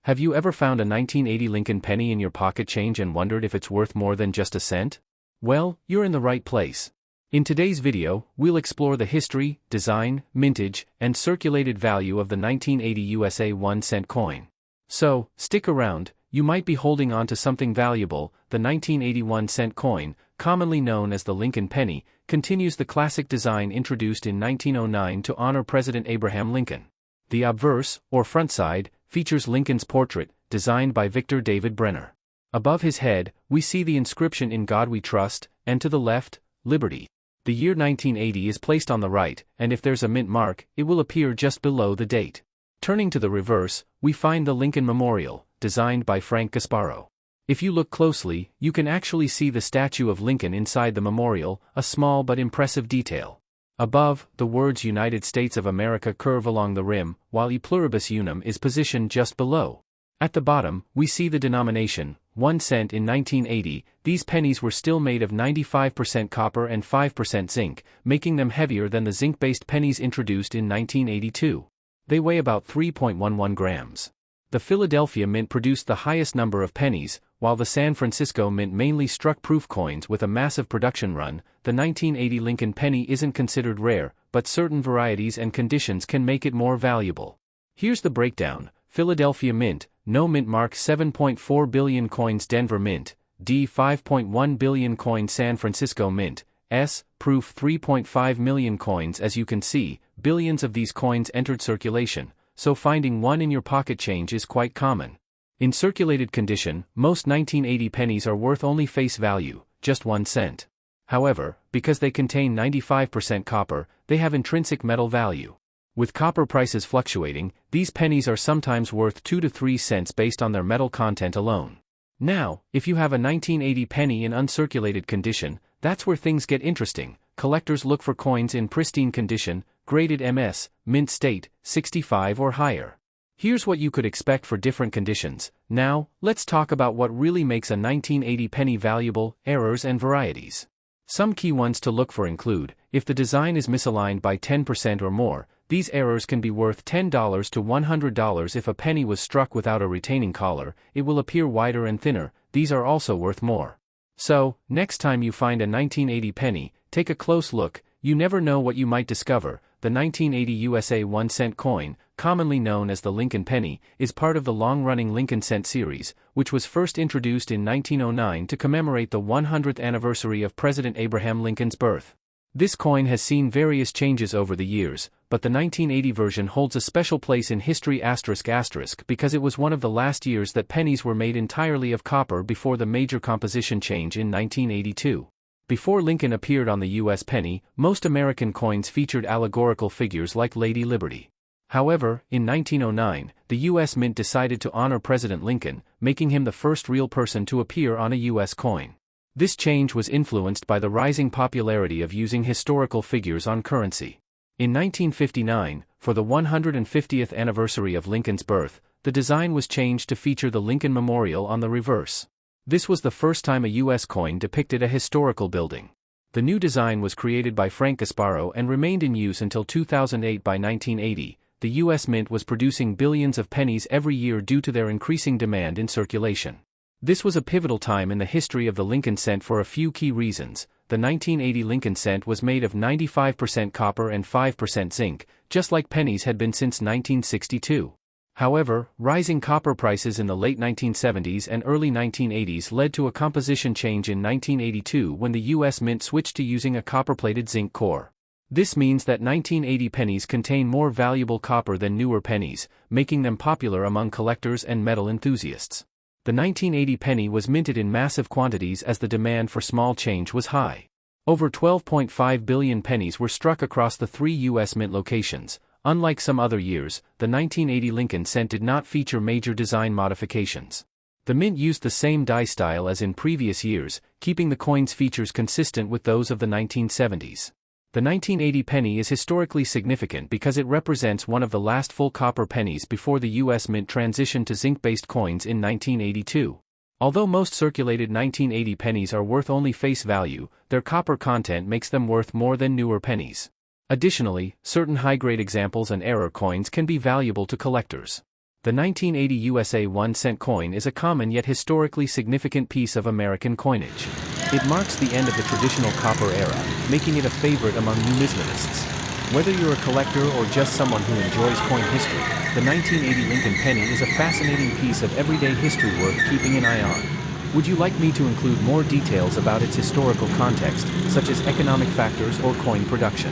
Have you ever found a 1980 Lincoln penny in your pocket change and wondered if it's worth more than just a cent? Well, you're in the right place. In today's video, we'll explore the history, design, mintage, and circulated value of the 1980 USA 1-cent coin. So, stick around, you might be holding on to something valuable. The 1981 cent coin, commonly known as the Lincoln penny, continues the classic design introduced in 1909 to honor President Abraham Lincoln. The obverse, or front side, features Lincoln's portrait, designed by Victor David Brenner. Above his head, we see the inscription "In God We Trust," and to the left, "Liberty." The year 1980 is placed on the right, and if there's a mint mark, it will appear just below the date. Turning to the reverse, we find the Lincoln Memorial, designed by Frank Gasparo. If you look closely, you can actually see the statue of Lincoln inside the memorial, a small but impressive detail. Above, the words United States of America curve along the rim, while E Pluribus Unum is positioned just below. At the bottom, we see the denomination, 1 cent in 1980. These pennies were still made of 95% copper and 5% zinc, making them heavier than the zinc-based pennies introduced in 1982. They weigh about 3.11 grams. The Philadelphia Mint produced the highest number of pennies, while the San Francisco Mint mainly struck proof coins with a massive production run. The 1980 Lincoln penny isn't considered rare, but certain varieties and conditions can make it more valuable. Here's the breakdown. Philadelphia Mint, no mint mark 7.4 billion coins. Denver Mint, D 5.1 billion coins. San Francisco Mint, S, proof 3.5 million coins. As you can see, billions of these coins entered circulation, so finding one in your pocket change is quite common. In circulated condition, most 1980 pennies are worth only face value, just 1 cent. However, because they contain 95% copper, they have intrinsic metal value. With copper prices fluctuating, these pennies are sometimes worth 2 to 3 cents based on their metal content alone. Now, if you have a 1980 penny in uncirculated condition, that's where things get interesting. Collectors look for coins in pristine condition, graded MS, mint state, 65 or higher. Here's what you could expect for different conditions. Now, let's talk about what really makes a 1980 penny valuable: errors and varieties. Some key ones to look for include, if the design is misaligned by 10% or more, these errors can be worth $10 to $100. If a penny was struck without a retaining collar, it will appear wider and thinner. These are also worth more. So, next time you find a 1980 penny, take a close look. You never know what you might discover. The 1980 USA 1-cent coin, commonly known as the Lincoln penny, is part of the long-running Lincoln cent series, which was first introduced in 1909 to commemorate the 100th anniversary of President Abraham Lincoln's birth. This coin has seen various changes over the years, but the 1980 version holds a special place in history *** because it was one of the last years that pennies were made entirely of copper before the major composition change in 1982. Before Lincoln appeared on the U.S. penny, most American coins featured allegorical figures like Lady Liberty. However, in 1909, the U.S. Mint decided to honor President Lincoln, making him the first real person to appear on a U.S. coin. This change was influenced by the rising popularity of using historical figures on currency. In 1959, for the 150th anniversary of Lincoln's birth, the design was changed to feature the Lincoln Memorial on the reverse. This was the first time a U.S. coin depicted a historical building. The new design was created by Frank Gasparo and remained in use until 2008. By 1980, the U.S. Mint was producing billions of pennies every year due to their increasing demand in circulation. This was a pivotal time in the history of the Lincoln cent for a few key reasons. The 1980 Lincoln cent was made of 95% copper and 5% zinc, just like pennies had been since 1962. However, rising copper prices in the late 1970s and early 1980s led to a composition change in 1982 when the U.S. Mint switched to using a copper-plated zinc core. This means that 1980 pennies contain more valuable copper than newer pennies, making them popular among collectors and metal enthusiasts. The 1980 penny was minted in massive quantities as the demand for small change was high. Over 12.5 billion pennies were struck across the 3 U.S. Mint locations. Unlike some other years, the 1980 Lincoln cent did not feature major design modifications. The mint used the same die style as in previous years, keeping the coin's features consistent with those of the 1970s. The 1980 penny is historically significant because it represents one of the last full copper pennies before the U.S. Mint transitioned to zinc-based coins in 1982. Although most circulated 1980 pennies are worth only face value, their copper content makes them worth more than newer pennies. Additionally, certain high-grade examples and error coins can be valuable to collectors. The 1980 USA 1-cent coin is a common yet historically significant piece of American coinage. It marks the end of the traditional copper era, making it a favorite among numismatists. Whether you're a collector or just someone who enjoys coin history, the 1980 Lincoln penny is a fascinating piece of everyday history worth keeping an eye on. Would you like me to include more details about its historical context, such as economic factors or coin production?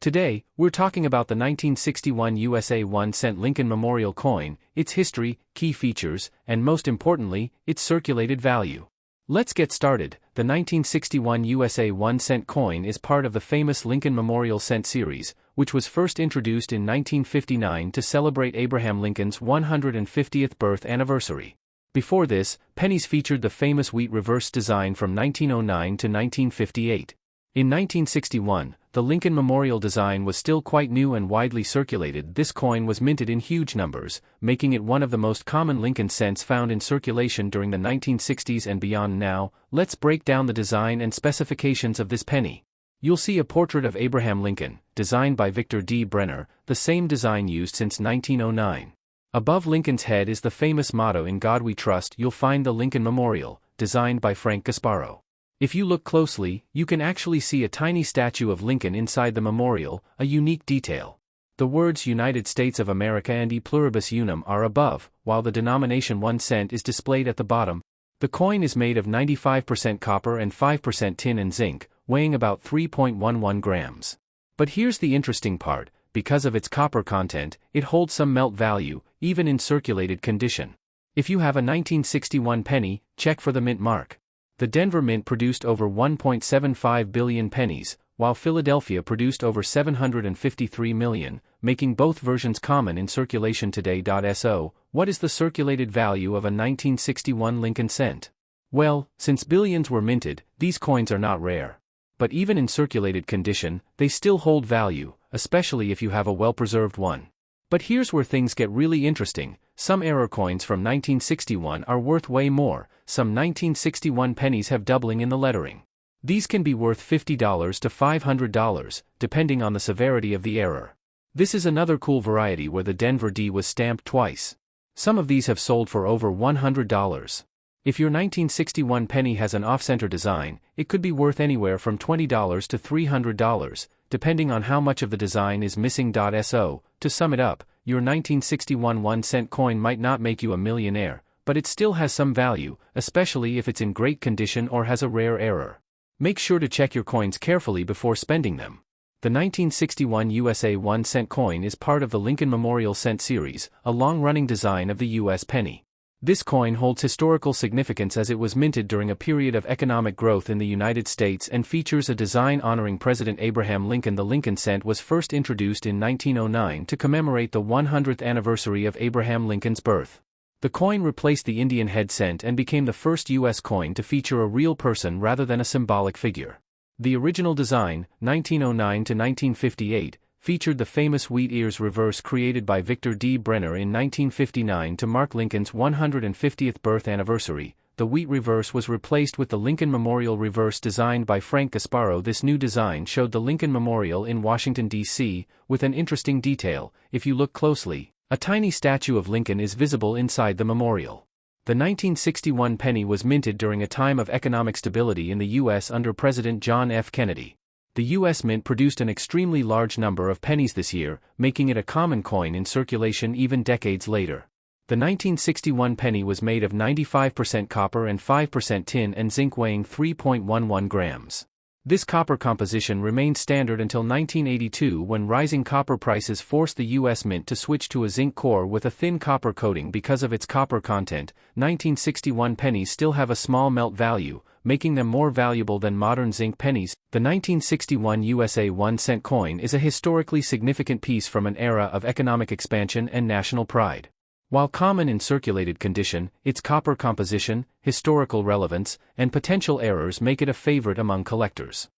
Today, we're talking about the 1961 USA 1-cent Lincoln Memorial coin, its history, key features, and most importantly, its circulated value. Let's get started. The 1961 USA 1-cent coin is part of the famous Lincoln Memorial Cent series, which was first introduced in 1959 to celebrate Abraham Lincoln's 150th birth anniversary. Before this, pennies featured the famous wheat reverse design from 1909 to 1958. In 1961, the Lincoln Memorial design was still quite new and widely circulated. This coin was minted in huge numbers, making it one of the most common Lincoln cents found in circulation during the 1960s and beyond. Now, let's break down the design and specifications of this penny. You'll see a portrait of Abraham Lincoln, designed by Victor D. Brenner, the same design used since 1909. Above Lincoln's head is the famous motto "In God We Trust." You'll find the Lincoln Memorial, designed by Frank Gasparo. If you look closely, you can actually see a tiny statue of Lincoln inside the memorial, a unique detail. The words United States of America and E Pluribus Unum are above, while the denomination 1 cent is displayed at the bottom. The coin is made of 95% copper and 5% tin and zinc, weighing about 3.11 grams. But here's the interesting part: because of its copper content, it holds some melt value, even in circulated condition. If you have a 1961 penny, check for the mint mark. The Denver Mint produced over 1.75 billion pennies, while Philadelphia produced over 753 million, making both versions common in circulation today. So, what is the circulated value of a 1961 Lincoln cent? Well, since billions were minted, these coins are not rare. But even in circulated condition, they still hold value, especially if you have a well-preserved one. But here's where things get really interesting. Some error coins from 1961 are worth way more. Some 1961 pennies have doubling in the lettering. These can be worth $50 to $500, depending on the severity of the error. This is another cool variety where the Denver D was stamped twice. Some of these have sold for over $100. If your 1961 penny has an off-center design, it could be worth anywhere from $20 to $300, depending on how much of the design is missing. So, to sum it up, your 1961 1-cent coin might not make you a millionaire, but it still has some value, especially if it's in great condition or has a rare error. Make sure to check your coins carefully before spending them. The 1961 USA 1-cent coin is part of the Lincoln Memorial Cent series, a long-running design of the U.S. penny. This coin holds historical significance as it was minted during a period of economic growth in the United States and features a design honoring President Abraham Lincoln. The Lincoln cent was first introduced in 1909 to commemorate the 100th anniversary of Abraham Lincoln's birth. The coin replaced the Indian head cent and became the first U.S. coin to feature a real person rather than a symbolic figure. The original design, 1909 to 1958, featured the famous wheat ears reverse created by Victor D. Brenner in 1959 to mark Lincoln's 150th birth anniversary. The wheat reverse was replaced with the Lincoln Memorial reverse designed by Frank Gasparo. This new design showed the Lincoln Memorial in Washington, D.C., with an interesting detail. If you look closely, a tiny statue of Lincoln is visible inside the memorial. The 1961 penny was minted during a time of economic stability in the U.S. under President John F. Kennedy. The U.S. Mint produced an extremely large number of pennies this year, making it a common coin in circulation even decades later. The 1961 penny was made of 95% copper and 5% tin and zinc, weighing 3.11 grams. This copper composition remained standard until 1982, when rising copper prices forced the U.S. Mint to switch to a zinc core with a thin copper coating. Because of its copper content, 1961 pennies still have a small melt value, making them more valuable than modern zinc pennies. The 1961 USA 1-cent coin is a historically significant piece from an era of economic expansion and national pride. While common in circulated condition, its copper composition, historical relevance, and potential errors make it a favorite among collectors.